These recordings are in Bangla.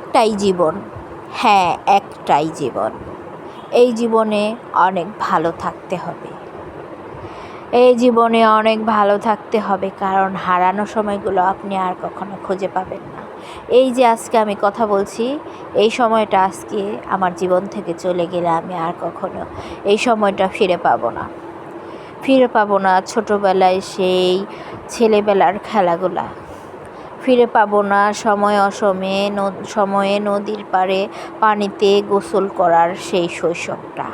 একটাই জীবন, হ্যাঁ একটাই জীবন। এই জীবনে অনেক ভালো থাকতে হবে। এই জীবনে অনেক ভালো থাকতে হবে, কারণ হারানো সময়গুলো আপনি আর কখনো খুঁজে পাবেন না। এই যে আজকে আমি কথা বলছি, এই সময়টা আজকে আমার জীবন থেকে চলে গেলে আমি আর কখনো এই সময়টা ফিরে পাবো না। ছোটোবেলায় সেই ছেলেবেলার খেলাগুলা ফিরে পাবো না। সময়ে নদীর পাড়ে পানিতে গোসল করার সেই শৈশবটা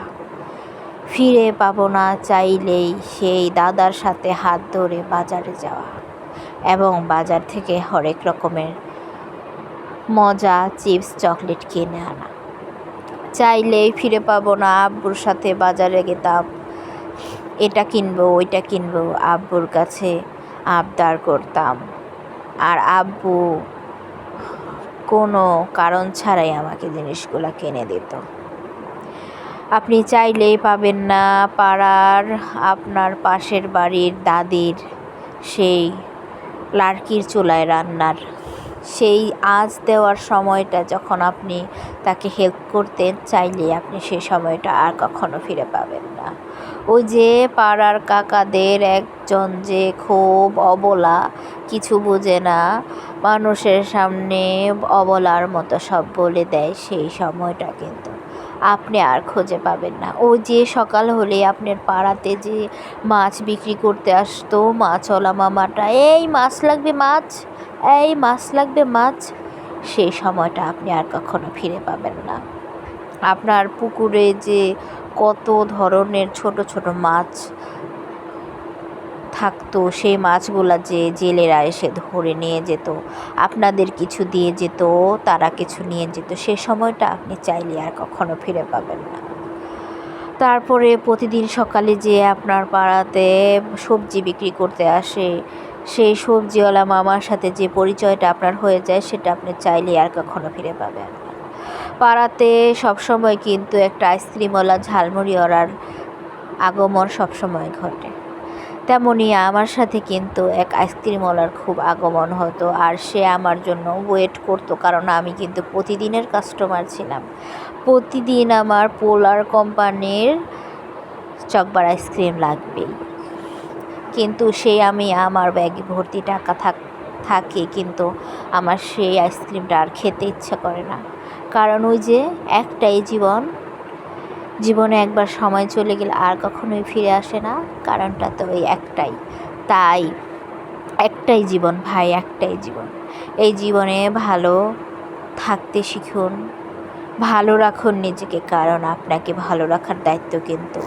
ফিরে পাবো না চাইলেই। সেই দাদার সাথে হাত ধরে বাজারে যাওয়া এবং বাজার থেকে হরেক রকমের মজা, চিপস, চকলেট কিনে আনা চাইলেই ফিরে পাবো না। আব্বুর সাথে বাজারে যেতাম, এটা কিনবো ওইটা কিনবো, আব্বুর কাছে আবদার করতাম, আর আব্বু কোনো কারণ ছাড়াই আমাকে জিনিসগুলো কিনে দিত। আপনি চাইলেই পাবেন না আপনার পাশের বাড়ির দাদির সেই লার্কির চুলায় রান্নার সেই আঁচ দেওয়ার সময়টা, যখন আপনি তাকে হেল্প করতেন, চাইলে আপনি সেই সময়টা আর কখনো ফিরে পাবেন না। ওই যে পাড়ার কাকাদের একজন যে খুব অবলা, কিছু বোঝে না, মানুষের সামনে অবলার মতো সব বলে দেয়, সেই সময়টা কিন্তু আপনি আর খুঁজে পাবেন না। ও যে সকাল হলে আপনার পাড়াতে যে মাছ বিক্রি করতে আসতো, মাছওয়ালা মামাটা, এই মাছ লাগবে মাছ, এই মাছ লাগবে মাছ, সেই সময়টা আপনি আর কখনো ফিরে পাবেন না। আপনার পুকুরে যে কত ধরনের ছোট ছোট মাছ থাকতো, সেই মাছগুলা যে জেলেরা এসে ধরে নিয়ে যেত, আপনাদের কিছু দিয়ে যেত, তারা কিছু নিয়ে যেত, সে সময়টা আপনি চাইলে আর কখনো ফিরে পাবেন না। তারপরে প্রতিদিন সকালে যে আপনার পাড়াতে সবজি বিক্রি করতে আসে, সেই সবজিওয়ালা মামার সাথে যে পরিচয়টা আপনার হয়ে যায়, সেটা আপনি চাইলে আর কখনো ফিরে পাবেন না। পাড়াতে সবসময় কিন্তু একটা আইসক্রিমওয়ালা, ঝালমুড়িওয়ালার আগমন সবসময় ঘটে। তেমনই আমার সাথে কিন্তু এক আইসক্রিমওয়ালার খুব আগমন হতো, আর সে আমার জন্য ওয়েট করতো, কারণ আমি কিন্তু প্রতিদিনের কাস্টমার ছিলাম। প্রতিদিন আমার পোলার কোম্পানির চকবার আইসক্রিম লাগবেই। কিন্তু আমি আমার ব্যাগে ভর্তি টাকা থাকে, কিন্তু আমার সেই আইসক্রিমটা আর খেতে ইচ্ছা করে না, কারণ ওই যে একটাই জীবনে একবার সময় চলে গেলে আর কখনোই ফিরে আসে না। কারণটা তো ওই একটাই। তাই একটাই জীবন ভাই, একটাই জীবন। এই জীবনে ভালো থাকতে শিখুন, ভালো রাখুন নিজেকে, কারণ আপনাকে ভালো রাখার দায়িত্ব কিন্তু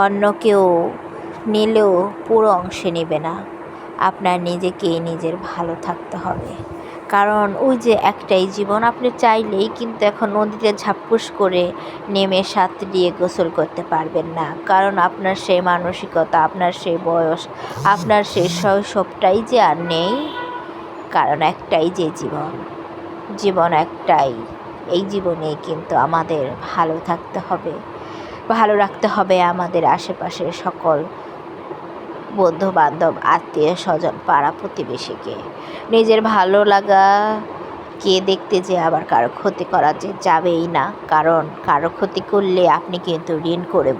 অন্য কেউ নিলেও পুরো অংশে নেবে না। আপনার নিজেকেই নিজের ভালো থাকতে হবে, কারণ ওই যে একটাই জীবন। আপনি চাইলেই কিন্তু এখন নদীতে ঝাপ্পুস করে নেমে দিয়ে গোসল করতে পারবেন না, কারণ আপনার সেই মানসিকতা, আপনার সেই বয়স, আপনার সেই শৈশবটাই যে আর নেই। কারণ একটাই যে জীবন একটাই। এই জীবনেই কিন্তু আমাদের ভালো থাকতে হবে, ভালো রাখতে হবে আমাদের আশেপাশের সকল বন্ধু বান্ধব, আত্মীয় স্বজন, পাড়া প্রতিবেশীকে। নিজের ভালো লাগা কে দেখতে যে আবার কারো ক্ষতি করা যাবেই না, কারণ কারো ক্ষতি করলে আপনি কিন্তু ঋণ করে